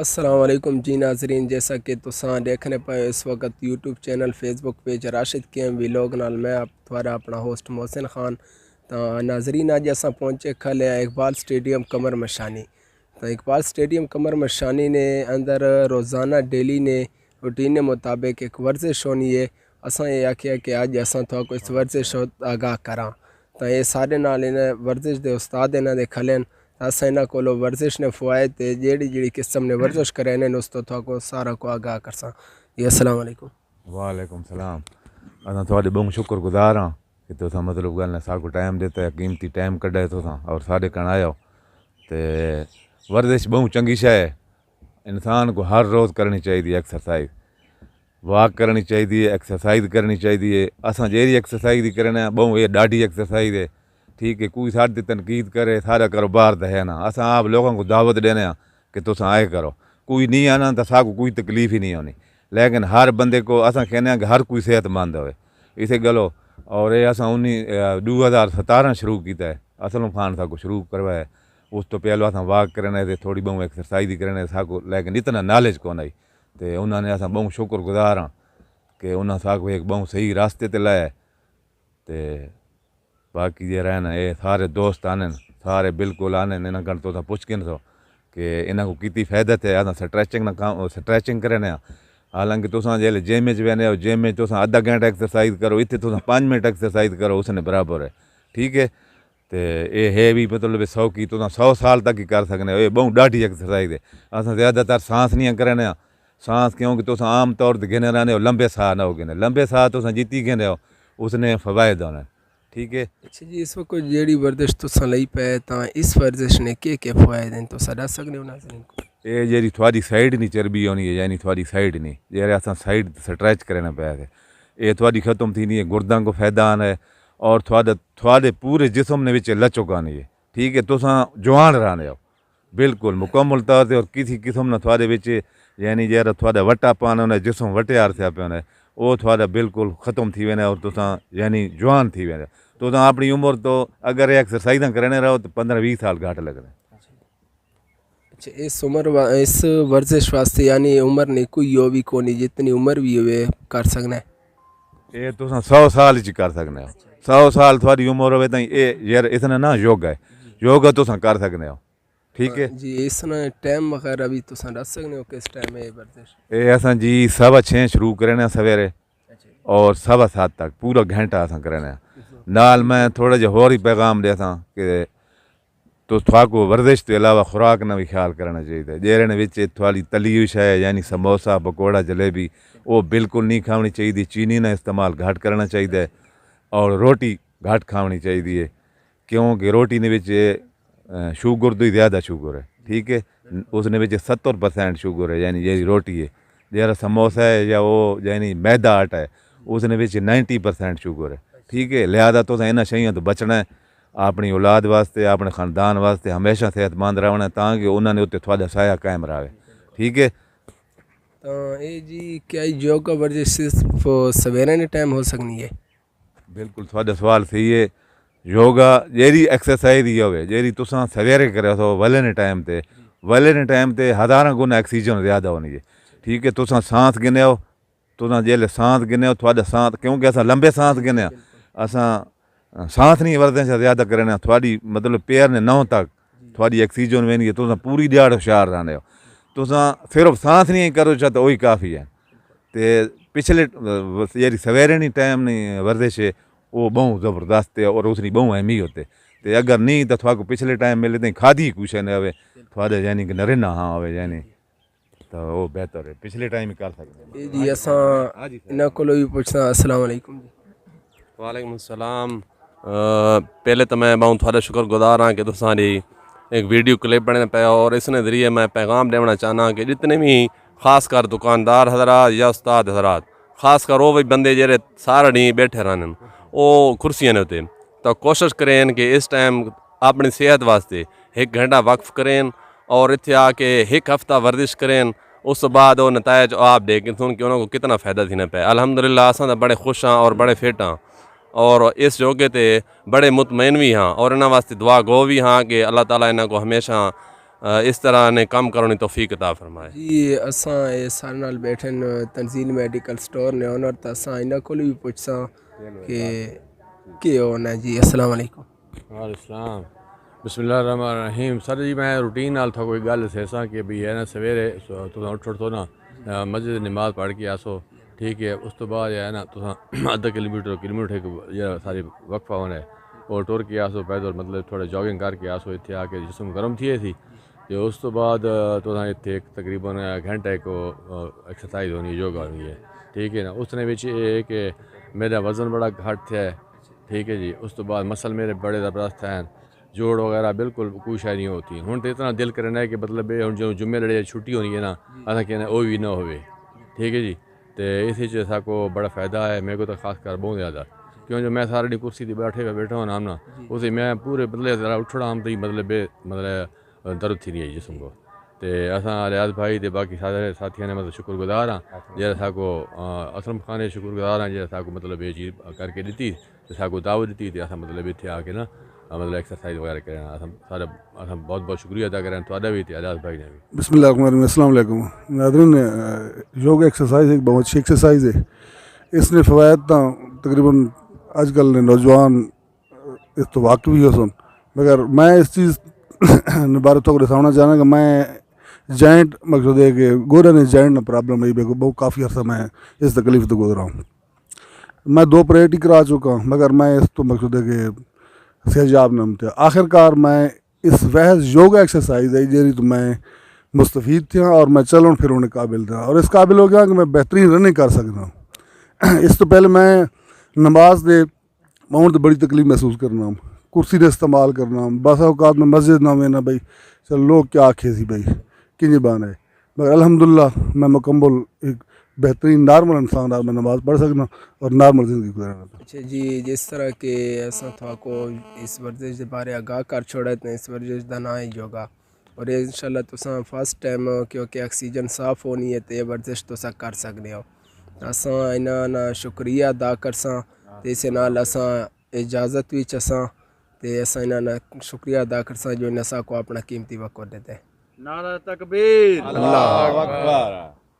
السلام علیکم جی ناظرین، جیسا کہ تساں دیکھنے پائے اس وقت یوٹیوب چینل فیس بک پیج راشد کے ویلوگ نال میں تھوڑا اپنا ہوسٹ محسن خان تا ناظرین اج اساں پہنچے کھلے اقبال سٹیڈیم کمر مشانی۔ تو اقبال سٹیڈیم کمر مشانی نے اندر روزانہ ڈیلی نے روٹین کے مطابق ایک ورزش ہونی ہے۔ اساں یہ آکھیا کہ اج اساں تو کو اس ورزش آگاہ کراں، تو یہ سارے نال ورزش دے استاد انہاں دے کھلن اساں انہاں کولو ورزش نے فوائد تے جیڑی قسم نے ورزش کرے نے اس تو کو سارا کو آگاہ کرساں۔ جی السلام علیکم۔ وعلیکم السلام۔ اساں تھوڑے بہت شکر گزار ہاں کہ تساں مطلب گل نے ساکو ٹائم دیتا ہے، قیمتی ٹائم کڈھے تساں اور سارے کن آئے تے ورزش بہت چنگی شے ہے، انسان کو ہر روز کرنی چاہیے ایکسرسائز، واک کرنی چاہیے، ایکسرسائز کرنی چاہیے۔ اساں جیڑی ایکسرسائز کرنے بہت یہ ڈاڈی ایکسرسائز ہے، ٹھیک ہے، کوئی ساڈی تنقید کرے سارا کرو باہر دے نا، اساں آپ لوگوں کو دعوت دینے ہاں کہ تساں آئے کرو، کوئی نہیں آنا تو ساکو کوئی تکلیف ہی نہیں ہونی، لیکن ہر بندے کو اساں کہنے ہیں کہ ہر کوئی صحت مند ہوئے اسے گلو۔ اور یہ اساں 2017 شروع کیتا ہے، اسلم خان صاحب کو شروع کروایا، اس تو پہلو اساں واک کرنے تے تھوڑی بہت ایکسرسائز کرنے ساکو، لیکن اتنا نالج کون آئی تے انہوں نے اساں بہت شکر گزار ہاں کہ انہاں ساکو ایک بہت صحیح راستے تے لایا تے باقی یہ رہنا یہ سارے دوست آنے سارے بالکل آنے انہاں کن تو پوچھ کے سو کہ انہاں کو کتنی فائدت ہے۔ اساں سٹریچنگ کرنے ہاں، حالانکہ تساں جیلے جم وچ وینے ہو، جم وچ تساں آدھا گھنٹہ ایکسرسائز کرو، اتنے تساں 5 منٹ ایکسرسائز کرو، اس نے برابر ہے، ٹھیک ہے۔ تے یہ ہے بھی مطلب 100 کی تساں 100 سال تک ہی کر سکنے ہو، یہ بہت ڈاڈھی ایکسرسائز ہے۔ اساں زیادہ تر سانس نہیں کرنے ہاں، سانس کیونکہ تساں عام طور تے گھنے رہنے ہو، لمبے ساہ نہ ہو گھنے، لمبے ساہ تساں جتنی گھنے ہو اس نے فوائد ہونا، ٹھیک ہے۔ اچھا جی، اس وقت جیڑی ورزش تساں لئی پے تا اس ورزش نے کیا فوائد ہیں تساں دس سکدے ہو ناظرین کو؟ یہ جیڑی تھوڑی سائڈ نہیں چربی ہونی ہے، یعنی تھوڑی سائڈ نہیں جیڑے اساں سائڈ سٹریچ کرنا پیا ہے، یہ تھوڑی ختم تھی نہیں ہے، گرداں کو فائدہ آنا ہے اور تھوڑے پورے جسم نے وچ لچک آنی ہے، ٹھیک ہے۔ تساں جوان رہنے ہو بالکل مکمل طور تے، اور کسی قسم نہ تھوڑے وچ یعنی جیڑا تھوڑا وٹا پانا ہونا جسم وٹیار تھیا پیا ہونا وہ تھوڑا بالکل ختم تھی وینا، اور تساں یعنی جوان تھی وینا۔ تساں اپنی عمر تو اگر ایکسرسائزاں کرنے رہو تو 15-20 سال گھٹ لگنے۔ اچھا، اس ورزش واسطے یعنی عمر نہیں کوئی ہو بھی کونی، جتنی عمر بھی ہوئے کر سکنا ہے؟ یہ تساں 100 سال ہی کر سکنے ہو، 100 سال تھوڑی عمر ہوئے تائیں یہ یار اتنا نہ یوگا ہے، یوگا تساں کر سکنے ہو، ٹھیک ہے۔ جی اس نے ٹائم وغیرہ بھی تساں دس سکنے ہو کس ٹائم ہے یہ ورزش؟ یہ اساں جی 6:15 شروع کرنے سویرے اور 7:15 تک پورا گھنٹہ اساں کرنے نال میں تھوڑا جہا ہور ہی پیغام دے ساں کہ تو تھواکو ورزش کے علاوہ خوراک نہ بھی خیال کرنا چاہیے، جیرے وچ تھوڑی تلی ہوئی شے یعنی سموسا پکوڑا جلیبی وہ بالکل نہیں کھانی چاہیے، چینی نہ استعمال گھٹ کرنا چاہیے اور روٹی گھٹ کھانی چاہیے، کیونکہ روٹی نے وچ شوگر تو زیادہ شوگر ہے، ٹھیک ہے، اس نے وچ 70% شوگر ہے، یعنی یہ روٹی ہے جیرا سموسا ہے یا وہ یعنی میدا آٹا ہے اس نے وچ 90% شوگر ہے، ٹھیک ہے۔ لہذا تو انہاں شیاں تو بچنا ہے، اپنی اولاد واسطے اپنے خاندان واسطے ہمیشہ صحت مند رہنا تاکہ انہوں نے اتنے تھوڑا سایہ قائم رہے، ٹھیک ہے۔ تو یہ جی کیا یوگا ورزش صرف سویرے نے ٹائم ہو سکنی ہے؟ بالکل تھوڑا سوال صحیح ہے، یوگا جیڑی ایکسرسائز ہی ہوئے جیڑی تساں سویرے کرے سو ویلے نے ٹائم تے ہزاراں گنا آکسیجن زیادہ ہونی ہے، ٹھیک ہے۔ تساں سانس گنے ہو، تساں جیلے سانس گنے ہو تھوڑا سانس کیونکہ اساں لمبے سانس گنے اساں سانس نہیں ورزش زیادہ کرنے تھوڑی مطلب پیر نے 9 تک تھوڑی آکسیجن وینی ہے، تساں پوری دیہڑ ہوشیار رہنے ہو، تساں صرف سانس نہیں کرو چاہ تو وہی کافی ہے۔ تے پچھلے یعنی سویرے نہیں ٹائم نہیں ورزش ہے وہ بہت زبردست ہے اور اس کی بہت اہمیت ہے، تے اگر نہیں تو تھوڑا کو پچھلے ٹائم ملے تو کھادی کچھ نہ ہوئے تھوڑے یعنی کہ نرے نہ ہاں ہوئے یعنی تو وہ بہتر ہے، پچھلے ٹائم ہی کر سکتے ہیں۔ جی اساں انہاں کولو بھی پوچھنا، السلام علیکم جی۔ وعلیکم السلام۔ پہلے تو میں بہت تھوڑا شکر گزار ہاں کہ تساں دی ایک ویڈیو کلپ بننے پیا اور اس نے ذریعے میں پیغام دینا چاہنا کہ جتنے بھی خاص کر دکاندار حضرات یا استاد حضرات، خاص کر وہ بھی بندے جڑے سارا نہیں بیٹھے رہنے وہ کرسیاں نے ہوتے، تو کوشش کریں کہ اس ٹائم اپنی صحت واسطے 1 گھنٹہ وقف کریں اور اتنے آ کے 1 ہفتہ ورزش کریں، اس بعد وہ نتائج آپ دیکھیں سن کہ انہوں کو کتنا فائدہ تھی نہ پہ۔ الحمدللہ اساں تو بڑے خوش ہاں اور بڑے فٹ ہاں اور اس یوگے تے بڑے مطمئن بھی ہاں اور انہاں واسطے دعا گو بھی ہاں کہ اللہ تعالیٰ انہاں کو ہمیشہ اس طرح نے کام کرنے توفیق عطا فرمائے. جی اساں اے سارے نال بیٹھن تنزیل میڈیکل سٹور نے اونر تا اساں انہاں کول بھی پوچھساں کہ ہونا جی. السلام علیکم. وعلیکم السلام. بسم اللہ الرحمن الرحیم. سر جی میں روٹین نال تھا کوئی گل سیساں کہ بھی ہے نا سویرے تساں اٹھو تو نا مسجد نماز پڑھ کے آسو, ٹھیک ہے. اس تو بعد ہے نا تساں آدھا کلومیٹر جہاں ساری وقفہ ہونا ہے وہ ٹر کے آسو پیدل, مطلب تھوڑا جاگنگ کر کے آسو اتنے آ کے جسم گرم تھیے تھی. تو اس تو بعد تساں اتنے تقریباً گھنٹے کو ایکسرسائز ہونی ہے, یوگا ہونی ہے, ٹھیک ہے نا. اس نے بچ یہ ہے کہ میرا وزن بڑا گھٹ تھا ہے, ٹھیک ہے جی. اس تو بعد مسل میرے بڑے زبردست ہیں, جوڑ وغیرہ بالکل کوئی شے نہیں ہوتی. ہوں تو اتنا دل کرنا ہے کہ مطلب ہوں جو جمعے لڑے چھٹی ہونی ہے نا اصل کہنا وہ بھی نہ ہوئے, ٹھیک ہے جی. تو اس کو بڑا فائدہ ہے میرے کو تو خاص کر بہت زیادہ, کیوں جو میں سارے ڈی کرسی تے بیٹھا ہونا نا اسے میں پورے مطلب ذرا اٹھنا ہم تو مطلب درد تھی نہیں ہے جسم کو. تو اصل ریاض بھائی تے باقی سارے ساتھیوں نے مطلب شکر گزار ہاں جیسا کو اسلم خان نے شکر گزار ہاں جیسا کو مطلب یہ چیز کر کے دیتی جیسا کو دعوت دیتی تو اصل مطلب اتنے آ کے نا مطلب ایکسرسائز وغیرہ کرنا سارے بہت بہت شکریہ ادا کریں تو بھی تے ریاض بھائی نے بھی. بسم اللہ الرحمن الرحیم. السلام علیکم ناظرین. یوگا ایکسرسائز ایک بہت اچھی ایکسرسائز ہے. اس نے فوائد تو تقریباً اج کل نے نوجوان اس تو واقف ہی ہو سن, مگر میں اس چیز بارے تو دسانا چاہنا کہ میں جائنٹ مقصد ہے کہ گوڑے نے جائنٹ نہ پرابلم ہے بہت کافی عرصہ میں اس تکلیف تو گزرا ہوں. میں 2 پریٹ ہی کرا چکا ہوں مگر میں اس تو مقصد ہے کہ صحتیاب نہ تھا. آخر کار میں اس وحض یوگا ایکسرسائز ہے جی تو میں مستفید تھا اور میں چلن پھرنے قابل تھا اور اس قابل ہو گیا کہ میں بہترین رننگ کر سکتا ہوں. اس تو پہلے میں نماز دے ماؤنٹ بڑی تکلیف محسوس کرنا ہوں, کرسی دے استعمال کرنا ہوں, بعض اوقات میں مسجد نہ ہونا بھائی چل لوگ کیا آکھے سی بھائی کنجی بان ہے, مگر الحمدللہ میں مکمل ایک بہترین نارمل انسان میں نماز پڑھ سکنا اور نارمل زندگی گزارنا. اچھا جی, جس طرح کہ اساں تھا کو اس ورزش کے بارے آگاہ کر چھوڑا تے اس ورزش کا نام ہے یوگا, اور یہ انشاءاللہ تساں فرسٹ ٹائم کیونکہ آکسیجن صاف ہونی ہے تو یہ ورزش تساں کر سکتے ہو. اساں انہاں شکریہ ادا کرساں تے اس نال اساں اجازت بھی چساں تے اساں انہاں شکریہ ادا کرساں جو انہاں کو اپنا قیمتی وقت دیتے. نعرہ تکبیر, اللہ اکبر.